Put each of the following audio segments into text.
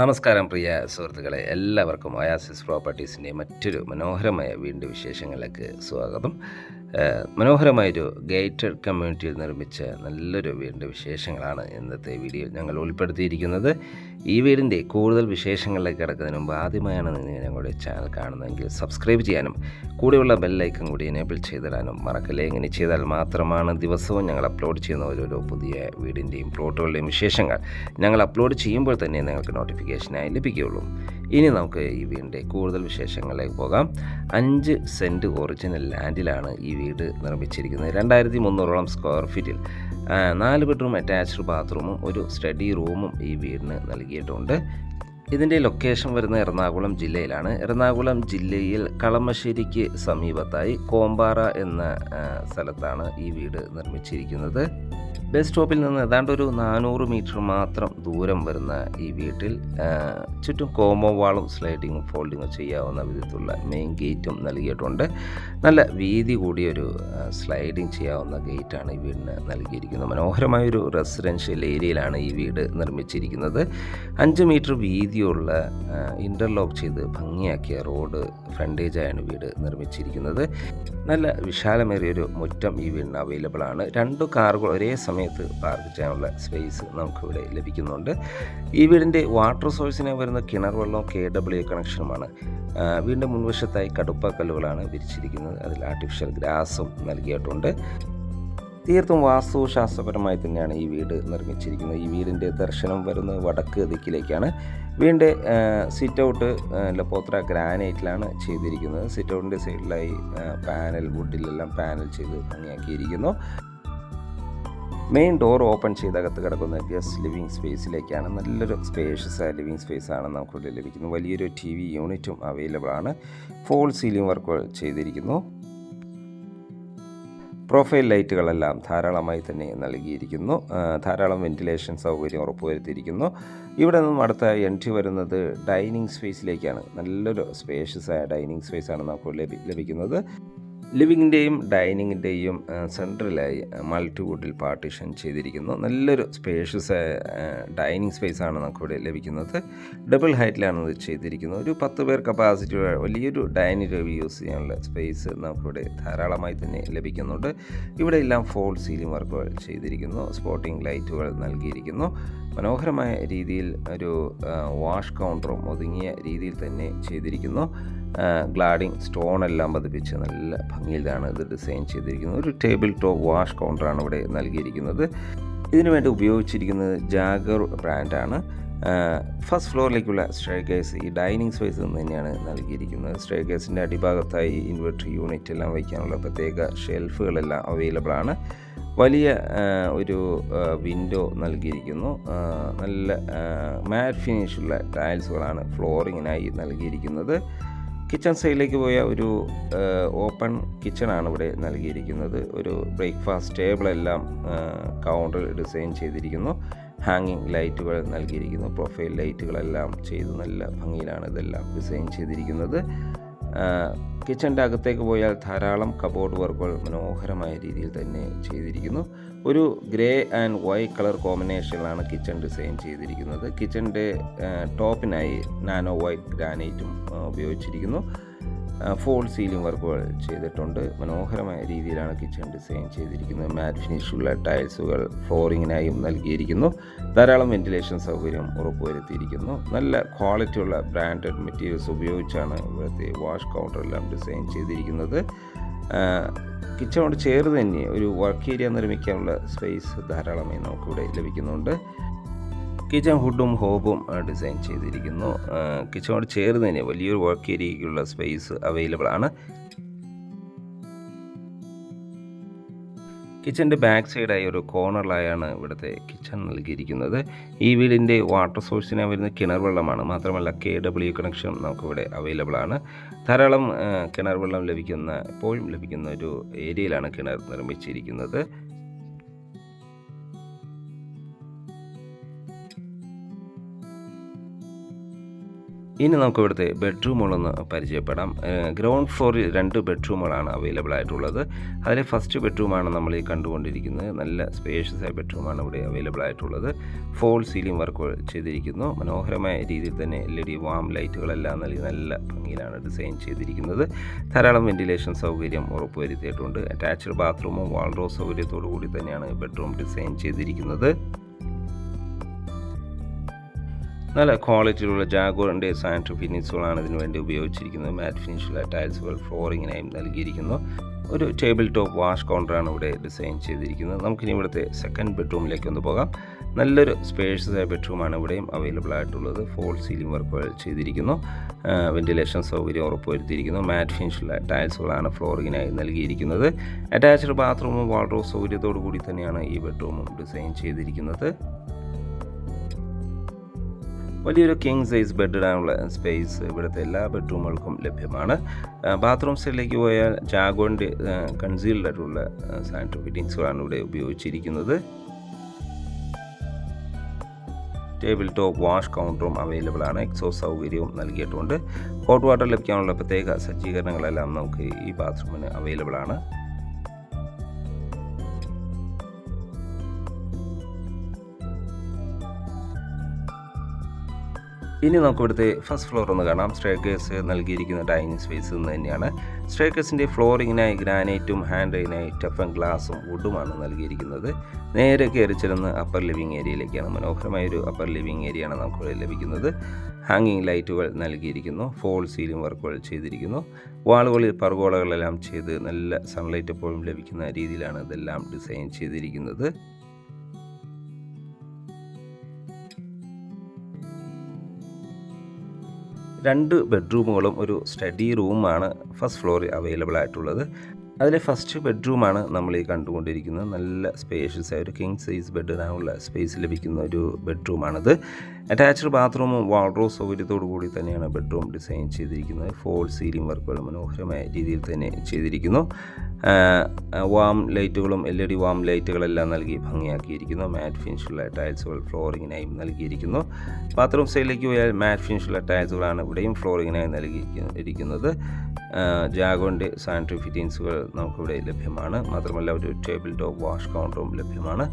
നമസ്കാരം പ്രിയ സുഹൃത്തുക്കളെ, എല്ലാവർക്കും ഒയാസിസ് പ്രോപ്പർട്ടീസിൻ്റെ മറ്റൊരു മനോഹരമായ വീടിൻ്റെ വിശേഷങ്ങളിലേക്ക് സ്വാഗതം. മനോഹരമായൊരു ഗേറ്റഡ് കമ്മ്യൂണിറ്റിയിൽ നിർമ്മിച്ച നല്ലൊരു വീടിൻ്റെ വിശേഷങ്ങളാണ് ഇന്നത്തെ വീഡിയോയിൽ ഞങ്ങൾ ഉൾപ്പെടുത്തിയിരിക്കുന്നത്. ഈ വീടിൻ്റെ കൂടുതൽ വിശേഷങ്ങളിലേക്ക് കിടക്കുന്നതിന് മുമ്പ് ആദ്യമായാണ് നിങ്ങൾ ഞങ്ങളുടെ ചാനൽ കാണുന്നതെങ്കിൽ സബ്സ്ക്രൈബ് ചെയ്യാനും കൂടെയുള്ള ബെല്ലൈക്കൺ കൂടി എനേബിൾ ചെയ്തിടാനും മറക്കല്ലേ. ഇങ്ങനെ ചെയ്താൽ മാത്രമാണ് ദിവസവും ഞങ്ങൾ അപ്ലോഡ് ചെയ്യുന്ന ഓരോരോ പുതിയ വീടിൻ്റെയും പ്ലോട്ടുകളുടെയും വിശേഷങ്ങൾ ഞങ്ങൾ അപ്ലോഡ് ചെയ്യുമ്പോൾ തന്നെ നിങ്ങൾക്ക് നോട്ടിഫിക്കേഷനായി ലഭിക്കുകയുള്ളൂ. ഇനി നമുക്ക് ഈ വീടിൻ്റെ കൂടുതൽ വിശേഷങ്ങളിലേക്ക് പോകാം. 5 സെൻറ്റ് ഒറിജിനൽ ലാൻഡിലാണ് ഈ വീട് നിർമ്മിച്ചിരിക്കുന്നത്. 2300 സ്ക്വയർ ഫീറ്റിൽ 4 ബെഡ്റൂം അറ്റാച്ച്ഡ് ബാത്റൂമും ഒരു സ്റ്റഡി റൂമും ഈ വീടിന് നൽകിയിട്ടുണ്ട്. ഇതിൻ്റെ ലൊക്കേഷൻ വരുന്നത് എറണാകുളം ജില്ലയിലാണ്. എറണാകുളം ജില്ലയിൽ കളമശ്ശേരിക്ക് സമീപത്തായി കോമ്പാറ എന്ന സ്ഥലത്താണ് ഈ വീട് നിർമ്മിച്ചിരിക്കുന്നത്. ബസ് സ്റ്റോപ്പിൽ നിന്ന് ഏതാണ്ട് ഒരു 400 മീറ്റർ മാത്രം ദൂരം വരുന്ന ഈ വീട്ടിൽ ചുറ്റും കോമ്പോ വാളും സ്ലൈഡിങ്ങും ഫോൾഡിങ്ങും ചെയ്യാവുന്ന വിധത്തിലുള്ള മെയിൻ ഗേറ്റും നൽകിയിട്ടുണ്ട്. നല്ല വീതി കൂടിയൊരു സ്ലൈഡിങ് ചെയ്യാവുന്ന ഗേറ്റാണ് ഈ വീടിന് നൽകിയിരിക്കുന്നത്. മനോഹരമായൊരു റെസിഡൻഷ്യൽ ഏരിയയിലാണ് ഈ വീട് നിർമ്മിച്ചിരിക്കുന്നത്. 5 മീറ്റർ വീതിയുള്ള ഇൻ്റർലോക്ക് ചെയ്ത് ഭംഗിയാക്കിയ റോഡ് ഫ്രണ്ടേജായാണ് വീട് നിർമ്മിച്ചിരിക്കുന്നത്. നല്ല വിശാലമേറിയൊരു മുറ്റം ഈ വീടിന് അവൈലബിൾ ആണ്. 2 കാറുകൾ ഒരേ സമയത്ത് പാർക്ക് ചെയ്യാനുള്ള സ്പേസ് നമുക്കിവിടെ ലഭിക്കുന്നുണ്ട്. ഈ വീടിൻ്റെ വാട്ടർ സോഴ്സിനെ വരുന്ന കിണർ വെള്ളവും KWA കണക്ഷനുമാണ്. വീടിൻ്റെ മുൻവശത്തായി കടുപ്പക്കല്ലുകളാണ് വിരിച്ചിരിക്കുന്നത്. അതിൽ ആർട്ടിഫിഷ്യൽ ഗ്രാസും നൽകിയിട്ടുണ്ട്. തീർത്തും വാസ്തുശാസ്ത്രപരമായി തന്നെയാണ് ഈ വീട് നിർമ്മിച്ചിരിക്കുന്നത്. ഈ വീടിൻ്റെ ദർശനം വരുന്നത് വടക്ക് ദിക്കിലേക്കാണ്. വീടിൻ്റെ സിറ്റ് ഔട്ട് ലപ്പോത്ര ഗ്രാനൈറ്റിലാണ് ചെയ്തിരിക്കുന്നത്. സിറ്റ് ഔട്ടിൻ്റെ സൈഡിലായി പാനൽ വുഡിലെല്ലാം പാനൽ ചെയ്ത് ഭംഗിയാക്കിയിരിക്കുന്നു. മെയിൻ ഡോർ ഓപ്പൺ ചെയ്ത് അകത്ത് കിടക്കുന്ന ഗസ്റ്റ് ലിവിങ് സ്പേസിലേക്കാണ്. നല്ലൊരു സ്പേഷ്യസ് ആയ ലിവിങ് സ്പേസാണ് നമുക്കിവിടെ ലഭിക്കുന്നത്. വലിയൊരു TV യൂണിറ്റും അവൈലബിൾ ആണ്. ഫോൾ സീലിംഗ് വർക്കുകൾ ചെയ്തിരിക്കുന്നു. പ്രൊഫൈൽ ലൈറ്റുകളെല്ലാം ധാരാളമായി തന്നെ നൽകിയിരിക്കുന്നു. ധാരാളം വെൻറ്റിലേഷൻ സൗകര്യം ഉറപ്പുവരുത്തിയിരിക്കുന്നു. ഇവിടെ നിന്നും അടുത്ത എൻട്രി വരുന്നത് ഡൈനിങ് സ്പേസിലേക്കാണ്. നല്ലൊരു സ്പേഷ്യസ് ആയ ഡൈനിങ് സ്പേസാണ് നമുക്ക് ലഭിക്കുന്നത്. ലിവിങ്ങിൻ്റെയും ഡൈനിങ്ങിൻ്റെയും സെൻട്രലായി മൾട്ടിവുഡിൽ പാർട്ടീഷൻ ചെയ്തിരിക്കുന്നു. നല്ലൊരു സ്പേഷ്യസ് ഡൈനിങ് സ്പേസാണ് നമുക്കിവിടെ ലഭിക്കുന്നത്. ഡബിൾ ഹൈറ്റിലാണ് ഇത് ചെയ്തിരിക്കുന്നത്. ഒരു 10 പേർ കപ്പാസിറ്റി വലിയൊരു ഡൈനിങ് ടേബിൾ യൂസ് ചെയ്യാനുള്ള സ്പേസ് നമുക്കിവിടെ ധാരാളമായി തന്നെ ലഭിക്കുന്നുണ്ട്. ഇവിടെ എല്ലാം ഫോൾ സീലിംഗ് വർക്കുകൾ ചെയ്തിരിക്കുന്നു. സ്പോട്ടിംഗ് ലൈറ്റുകൾ നൽകിയിരിക്കുന്നു. മനോഹരമായ രീതിയിൽ ഒരു വാഷ് കൗണ്ടറും ഒതുങ്ങിയ രീതിയിൽ തന്നെ ചെയ്തിരിക്കുന്നു. ഗ്ലാഡിങ് സ്റ്റോണെല്ലാം പതിപ്പിച്ച് നല്ല ഭംഗിയിലാണ് ഇത് ഡിസൈൻ ചെയ്തിരിക്കുന്നത്. ഒരു ടേബിൾ ടോപ്പ് വാഷ് കൗണ്ടറാണ് ഇവിടെ നൽകിയിരിക്കുന്നത്. ഇതിനു വേണ്ടി ഉപയോഗിച്ചിരിക്കുന്നത് ജാഗർ ബ്രാൻഡാണ്. ഫസ്റ്റ് ഫ്ലോറിലേക്കുള്ള സ്റ്റെയർകേസ് ഈ ഡൈനിങ് സ്പേസിൽ നിന്ന് തന്നെയാണ് നൽകിയിരിക്കുന്നത്. സ്റ്റെയർകേസിൻ്റെ അടിഭാഗത്തായി ഇൻവെർട്ടർ യൂണിറ്റ് എല്ലാം വയ്ക്കാനുള്ള പ്രത്യേക ഷെൽഫുകളെല്ലാം അവൈലബിൾ ആണ്. വലിയ ഒരു വിൻഡോ നൽകിയിരിക്കുന്നു. നല്ല മാറ്റ് ഫിനിഷുള്ള ടൈൽസുകളാണ് ഫ്ലോറിങ്ങിനായി നൽകിയിരിക്കുന്നത്. കിച്ചൺ സൈഡിലേക്ക് പോയ ഒരു ഓപ്പൺ കിച്ചണാണ് ഇവിടെ നൽകിയിരിക്കുന്നത്. ഒരു ബ്രേക്ക്ഫാസ്റ്റ് ടേബിളെല്ലാം കൗണ്ടറിൽ ഡിസൈൻ ചെയ്തിരിക്കുന്നു. ഹാങ്ങിങ് ലൈറ്റുകൾ നൽകിയിരിക്കുന്നു. പ്രൊഫൈൽ ലൈറ്റുകളെല്ലാം ചെയ്ത് നല്ല ഭംഗിയിലാണ് ഇതെല്ലാം ഡിസൈൻ ചെയ്തിരിക്കുന്നത്. കിച്ചൻ്റെ അകത്തേക്ക് പോയാൽ ധാരാളം കബോർഡ് വർക്കുകൾ മനോഹരമായ രീതിയിൽ തന്നെ ചെയ്തിരിക്കുന്നു. ഒരു ഗ്രേ ആൻഡ് വൈറ്റ് കളർ കോമ്പിനേഷനിലാണ് കിച്ചൺ ഡിസൈൻ ചെയ്തിരിക്കുന്നത്. കിച്ചൻ്റെ ടോപ്പിനായി നാനോ വൈറ്റ് ഗ്രാനൈറ്റും ഉപയോഗിച്ചിരിക്കുന്നു. ഫോൾ സീലിംഗ് വർക്കുകൾ ചെയ്തിട്ടുണ്ട്. മനോഹരമായ രീതിയിലാണ് കിച്ചൺ ഡിസൈൻ ചെയ്തിരിക്കുന്നത്. മാറ്റ് ഫിനിഷുള്ള ടൈൽസുകൾ ഫ്ലോറിങ്ങിനായും നൽകിയിരിക്കുന്നു. ധാരാളം വെൻറ്റിലേഷൻ സൗകര്യം ഉറപ്പുവരുത്തിയിരിക്കുന്നു. നല്ല ക്വാളിറ്റിയുള്ള ബ്രാൻഡഡ് മെറ്റീരിയൽസ് ഉപയോഗിച്ചാണ് ഇവിടുത്തെ വാഷ് കൗണ്ടറെല്ലാം ഡിസൈൻ ചെയ്തിരിക്കുന്നത്. കിച്ചണോട് ചേർന്ന് തന്നെ ഒരു വർക്ക് ഏരിയ നിർമ്മിക്കാനുള്ള സ്പേസ് ധാരാളമായി നമുക്കിവിടെ ലഭിക്കുന്നുണ്ട്. കിച്ചൺ ഹുഡും ഹോബും ഡിസൈൻ ചെയ്തിരിക്കുന്നു. കിച്ചണോട് ചേർന്ന് തന്നെ വലിയൊരു വർക്ക് ഏരിയയ്ക്കുള്ള സ്പേസ് അവൈലബിൾ ആണ്. കിച്ചൻ്റെ ബാക്ക് സൈഡായി ഒരു കോർണറിലായാണ് ഇവിടുത്തെ കിച്ചൺ നൽകിയിരിക്കുന്നത്. ഈ വീടിൻ്റെ വാട്ടർ സോഴ്സിനെ വരുന്ന കിണർ വെള്ളമാണ്. മാത്രമല്ല KWA കണക്ഷൻ നമുക്കിവിടെ അവൈലബിൾ ആണ്. ധാരാളം കിണർ വെള്ളം എപ്പോഴും ലഭിക്കുന്ന ഒരു ഏരിയയിലാണ് കിണർ നിർമ്മിച്ചിരിക്കുന്നത്. ഇനി നമുക്ക് ഇവിടുത്തെ ബെഡ്റൂമുകളൊന്ന് പരിചയപ്പെടാം. ഗ്രൗണ്ട് ഫ്ലോറിൽ 2 ബെഡ്റൂമുകളാണ് അവൈലബിൾ ആയിട്ടുള്ളത്. അതിലെ ഫസ്റ്റ് ബെഡ്റൂമാണ് നമ്മൾ ഈ കണ്ടുകൊണ്ടിരിക്കുന്നത്. നല്ല സ്പേഷ്യസ് ആയ ബെഡ്റൂമാണ് ഇവിടെ അവൈലബിൾ ആയിട്ടുള്ളത്. ഫോൾ സീലിംഗ് വർക്ക് ചെയ്തിരിക്കുന്നു. മനോഹരമായ രീതിയിൽ തന്നെ LED വാം ലൈറ്റുകളെല്ലാം നൽകി നല്ല ഭംഗിയിലാണ് ഡിസൈൻ ചെയ്തിരിക്കുന്നത്. ധാരാളം വെന്റിലേഷൻ സൗകര്യം ഉറപ്പുവരുത്തിയിട്ടുണ്ട്. അറ്റാച്ച്ഡ് ബാത്റൂമും വാൾഡ്രോബ് സൗകര്യത്തോടു കൂടി തന്നെയാണ് ബെഡ്റൂം ഡിസൈൻ ചെയ്തിരിക്കുന്നത്. നല്ല ക്വാളിറ്റിയിലുള്ള ജാഗോറിൻ്റെ സാനിറ്ററി ഫിനിഷുകളാണ് ഇതിനു വേണ്ടി ഉപയോഗിച്ചിരിക്കുന്നത്. മാറ്റ് ഫിനിഷുള്ള ടൈൽസുകൾ ഫ്ലോറിങ്ങിനായും നൽകിയിരിക്കുന്നു. ഒരു ടേബിൾ ടോപ്പ് വാഷ് കൗണ്ടറാണ് ഇവിടെ ഡിസൈൻ ചെയ്തിരിക്കുന്നത്. നമുക്കിനി ഇവിടുത്തെ സെക്കൻഡ് ബെഡ്റൂമിലേക്ക് ഒന്ന് പോകാം. നല്ലൊരു സ്പേഷ്യസ് ആയ ബെഡ്റൂമാണ് ഇവിടെയും അവൈലബിൾ ആയിട്ടുള്ളത്. ഫോൾ സീലിംഗ് വർക്കുകൾ ചെയ്തിരിക്കുന്നു. വെന്റിലേഷൻ സൗകര്യം ഉറപ്പുവരുത്തിയിരിക്കുന്നു. മാറ്റ് ഫിനിഷുള്ള ടൈൽസുകളാണ് ഫ്ലോറിങ്ങിനായി നൽകിയിരിക്കുന്നത്. അറ്റാച്ച്ഡ് ബാത്റൂമും വാൾഡ്രോബ് സൗകര്യത്തോടു കൂടി തന്നെയാണ് ഈ ബെഡ്റൂമും ഡിസൈൻ ചെയ്തിരിക്കുന്നത്. വലിയൊരു കിങ് സൈസ് ബെഡ് ഇടാനുള്ള സ്പേസ് ഇവിടുത്തെ എല്ലാ ബെഡ്റൂമുകൾക്കും ലഭ്യമാണ്. ബാത്റൂം സൈഡിലേക്ക് പോയാൽ ജാഗോറിൻ്റെ കൺസീൽഡ് ആയിട്ടുള്ള സാനിറ്ററി ഫിറ്റിംഗ്സുകളാണ് ഇവിടെ ഉപയോഗിച്ചിരിക്കുന്നത്. ടേബിൾ ടോപ്പ് വാഷ് കൗണ്ടറും അവൈലബിൾ ആണ്. എക്സോസ്റ്റ് സൗകര്യവും നൽകിയിട്ടുണ്ട്. ഹോട്ട് വാട്ടർ ലഭിക്കാനുള്ള പ്രത്യേക സജ്ജീകരണങ്ങളെല്ലാം നമുക്ക് ഈ ബാത്റൂമിന് അവൈലബിൾ ആണ്. ഇനി നമുക്ക് ഇവിടുത്തെ ഫസ്റ്റ് ഫ്ലോർ ഒന്ന് കാണാം. സ്റ്റെയർകേസ് നൽകിയിരിക്കുന്ന ഡൈനിങ് സ്പേസ് എന്ന് തന്നെയാണ്. സ്റ്റെയർകേസിൻ്റെ ഫ്ലോറിങ്ങിനായി ഗ്രാനൈറ്റും ഹാൻഡ് റെയിനായി ടഫൻ ഗ്ലാസും വുഡുമാണ് നൽകിയിരിക്കുന്നത്. നേരെ കയറി ചെല്ലുന്ന അപ്പർ ലിവിങ് ഏരിയയിലേക്കാണ്. മനോഹരമായൊരു അപ്പർ ലിവിങ് ഏരിയയാണ് നമുക്കിവിടെ ലഭിക്കുന്നത്. ഹാങ്ങിങ് ലൈറ്റുകൾ നൽകിയിരിക്കുന്നു. ഫോൾ സീലിംഗ് വർക്കുകൾ ചെയ്തിരിക്കുന്നു. വാളുകളിൽ പർഗോളകളെല്ലാം ചെയ്ത് നല്ല സൺലൈറ്റ് എപ്പോഴും ലഭിക്കുന്ന രീതിയിലാണ് ഇതെല്ലാം ഡിസൈൻ ചെയ്തിരിക്കുന്നത്. രണ്ട് ബെഡ്റൂമുകളും ഒരു സ്റ്റഡി റൂമാണ് ഫസ്റ്റ് ഫ്ലോറിൽ അവൈലബിൾ ആയിട്ടുള്ളത്. അതിലെ ഫസ്റ്റ് ബെഡ്റൂമാണ് നമ്മൾ ഈ കണ്ടുകൊണ്ടിരിക്കുന്നത്. നല്ല സ്പേഷ്യസ് ആയ ഒരു കിങ് സൈസ് ബെഡ് ഇടാനുള്ള സ്പേസ് ലഭിക്കുന്ന ഒരു ബെഡ്റൂമാണിത്. അറ്റാച്ച്ഡ് ബാത്റൂമും വാൾഡ്രോബ് സൗകര്യത്തോടു കൂടി തന്നെയാണ് ബെഡ്റൂം ഡിസൈൻ ചെയ്തിരിക്കുന്നത്. ഫോൾ സീലിംഗ് വർക്കുകൾ മനോഹരമായ രീതിയിൽ തന്നെ ചെയ്തിരിക്കുന്നു. വാം ലൈറ്റുകളും LED വാം ലൈറ്റുകളെല്ലാം നൽകി ഭംഗിയാക്കിയിരിക്കുന്നു. മാറ്റ് ഫിനിഷുള്ള ടൈൽസുകൾ ഫ്ലോറിങ്ങിനായും നൽകിയിരിക്കുന്നു. ബാത്റൂം സൈഡിലേക്ക് പോയാൽ മാറ്റ് ഫിനിഷുള്ള ടൈൽസുകളാണ് ഇവിടെയും ഫ്ലോറിങ്ങിനായി നൽകിയിരിക്കുന്നത്. ജാഗോറിൻ്റെ സാനിറ്ററി ഫിറ്റിംഗ്സുകൾ നമുക്കിവിടെ ലഭ്യമാണ്. മാത്രമല്ല ഒരു ടേബിൾ ടോപ്പ് വാഷ് കൗണ്ടറും ലഭ്യമാണ്.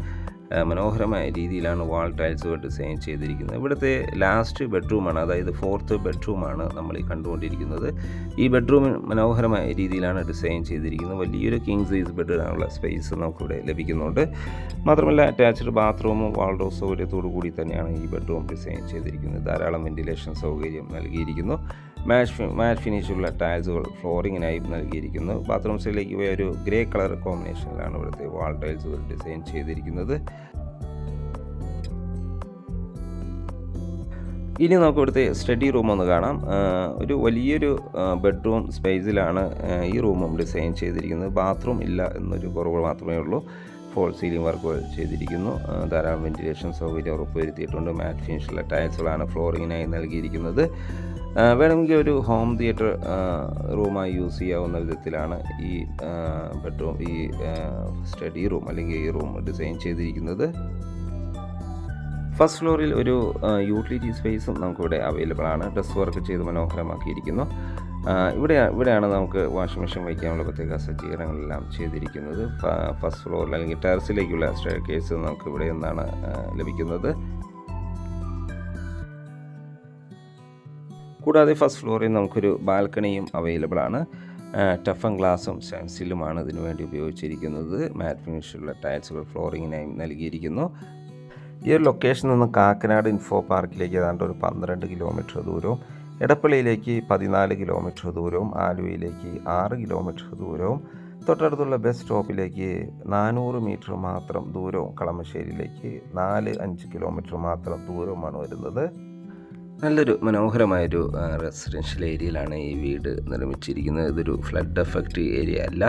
മനോഹരമായ രീതിയിലാണ് വാൾ ടൈൽസുകൾ ഡിസൈൻ ചെയ്തിരിക്കുന്നത്. ഇവിടുത്തെ ലാസ്റ്റ് ബെഡ്റൂമാണ്, അതായത് ഫോർത്ത് ബെഡ്റൂമാണ് നമ്മൾ ഈ കണ്ടുകൊണ്ടിരിക്കുന്നത്. ഈ ബെഡ്റൂമിൽ മനോഹരമായ രീതിയിലാണ് ഡിസൈൻ ചെയ്തിരിക്കുന്നത്. വലിയൊരു കിങ് സൈസ് ബെഡ് ഇടാനുള്ള സ്പേസ് നമുക്കിവിടെ ലഭിക്കുന്നുണ്ട്. മാത്രമല്ല അറ്റാച്ച്ഡ് ബാത്റൂമും വാൾഡ്രോബ് സൗകര്യത്തോടു കൂടി തന്നെയാണ് ഈ ബെഡ്റൂം ഡിസൈൻ ചെയ്തിരിക്കുന്നത്. ധാരാളം വെന്റിലേഷൻ സൗകര്യം നൽകിയിരിക്കുന്നു. മാറ്റ് ഫിനിഷുള്ള ടൈൽസുകൾ ഫ്ലോറിങ്ങിനായി നൽകിയിരിക്കുന്നു. ബാത്റൂം സൈഡിലേക്ക് പോയ ഒരു ഗ്രേ കളർ കോമ്പിനേഷനിലാണ് ഇവിടുത്തെ വാൾ ടൈൽസുകൾ ഡിസൈൻ ചെയ്തിരിക്കുന്നത്. ഇനി നമുക്ക് ഇവിടുത്തെ സ്റ്റഡി റൂം ഒന്ന് കാണാം. ഒരു വലിയൊരു ബെഡ്റൂം സ്പേസിലാണ് ഈ റൂമും ഡിസൈൻ ചെയ്തിരിക്കുന്നത്. ബാത്റൂം ഇല്ല എന്നൊരു കുറവ് മാത്രമേ ഉള്ളൂ. ഫോൾ സീലിംഗ് വർക്കുകൾ ചെയ്തിരിക്കുന്നു. ധാരാളം വെന്റിലേഷൻ സൗകര്യം ഉറപ്പുവരുത്തിയിട്ടുണ്ട്. മാറ്റ് ഫിനിഷുള്ള ടൈൽസുകളാണ് ഫ്ലോറിങ്ങിനായി നൽകിയിരിക്കുന്നത്. വേണമെങ്കിൽ ഒരു ഹോം തിയേറ്റർ റൂമായി യൂസ് ചെയ്യാവുന്ന വിധത്തിലാണ് ഈ ബെഡ്റൂം, ഈ സ്റ്റഡി റൂം അല്ലെങ്കിൽ ഈ റൂം ഡിസൈൻ ചെയ്തിരിക്കുന്നത്. ഫസ്റ്റ് ഫ്ലോറിൽ ഒരു യൂട്ടിലിറ്റി സ്പേസും നമുക്കിവിടെ അവൈലബിൾ ആണ്. ഡ്രസ് വർക്ക് ചെയ്ത് മനോഹരമാക്കിയിരിക്കുന്നു. ഇവിടെയാണ് നമുക്ക് വാഷിംഗ് മെഷീൻ വയ്ക്കാനുള്ള പ്രത്യേക സജ്ജീകരണങ്ങളെല്ലാം ചെയ്തിരിക്കുന്നത്. ഫസ്റ്റ് ഫ്ലോറിൽ അല്ലെങ്കിൽ ടെറസിലേക്കുള്ള സ്റ്റെയർകേസ് നമുക്ക് ഇവിടെ നിന്നാണ് ലഭിക്കുന്നത്. കൂടാതെ ഫസ്റ്റ് ഫ്ലോറിൽ നമുക്കൊരു ബാൽക്കണിയും അവൈലബിൾ ആണ്. ടഫൻ ഗ്ലാസും സ്റ്റെൻസിലുമാണ് ഇതിനു വേണ്ടി ഉപയോഗിച്ചിരിക്കുന്നത്. മാറ്റ് ഫിനിഷുള്ള ടൈൽസുകൾ ഫ്ലോറിങ്ങിനായി നൽകിയിരിക്കുന്നു. ഈ ഒരു ലൊക്കേഷനിൽ നിന്ന് കാക്കനാട് ഇൻഫോ പാർക്കിലേക്ക് ഏതാണ്ട് ഒരു 12 കിലോമീറ്റർ ദൂരവും, എടപ്പള്ളിയിലേക്ക് 14 കിലോമീറ്റർ ദൂരവും, ആലുവയിലേക്ക് 6 കിലോമീറ്റർ ദൂരവും, തൊട്ടടുത്തുള്ള ബസ് സ്റ്റോപ്പിലേക്ക് 400 മീറ്റർ മാത്രം ദൂരവും, കളമശ്ശേരിയിലേക്ക് 4-5 കിലോമീറ്റർ മാത്രം ദൂരവുമാണ് വരുന്നത്. നല്ലൊരു മനോഹരമായൊരു റെസിഡൻഷ്യൽ ഏരിയയിലാണ് ഈ വീട് നിർമ്മിച്ചിരിക്കുന്നത്. ഇതൊരു ഫ്ലഡ് എഫക്റ്റ് ഏരിയ അല്ല.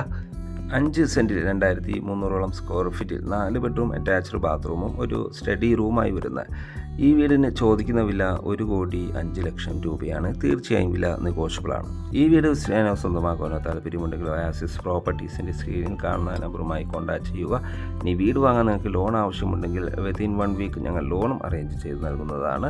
5 സെൻറ്റിൽ 2300 സ്ക്വയർ ഫീറ്റിൽ 4 ബെഡ്റൂം അറ്റാച്ച്ഡ് ബാത്റൂമും ഒരു സ്റ്റഡി റൂമായി വരുന്ന ഈ വീടിന് ചോദിക്കുന്ന വില 1,05,00,000 രൂപയാണ്. തീർച്ചയായും വില നെഗോഷ്യബിളാണ്. ഈ വീട് സ്വന്തമാക്കാനോ താല്പര്യമുണ്ടെങ്കിൽ ആസിസ് പ്രോപ്പർട്ടീസിൻ്റെ സ്ക്രീനിൽ കാണുന്ന നമ്പറുമായി കോൺടാക്ട് ചെയ്യുക. ഇനി വീട് വാങ്ങാൻ നിങ്ങൾക്ക് ലോൺ ആവശ്യമുണ്ടെങ്കിൽ വിത്തിൻ 1 വീക്ക് ഞങ്ങൾ ലോണും അറേഞ്ച് ചെയ്ത് നൽകുന്നതാണ്.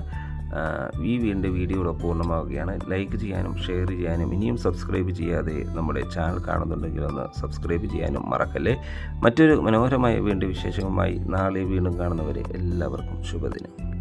ഈ വീഡിയോ ഇവിടെ പൂർണ്ണമാവുകയാണ്. ലൈക്ക് ചെയ്യാനും ഷെയർ ചെയ്യാനും ഇനിയും സബ്സ്ക്രൈബ് ചെയ്യാതെ നമ്മുടെ ചാനൽ കാണുന്നുണ്ടെങ്കിൽ ഒന്ന് സബ്സ്ക്രൈബ് ചെയ്യാനും മറക്കല്ലേ. മറ്റൊരു മനോഹരമായ വിശേഷവുമായി നാളെ വീണ്ടും കാണുന്നവരെ എല്ലാവർക്കും ശുഭദിനം.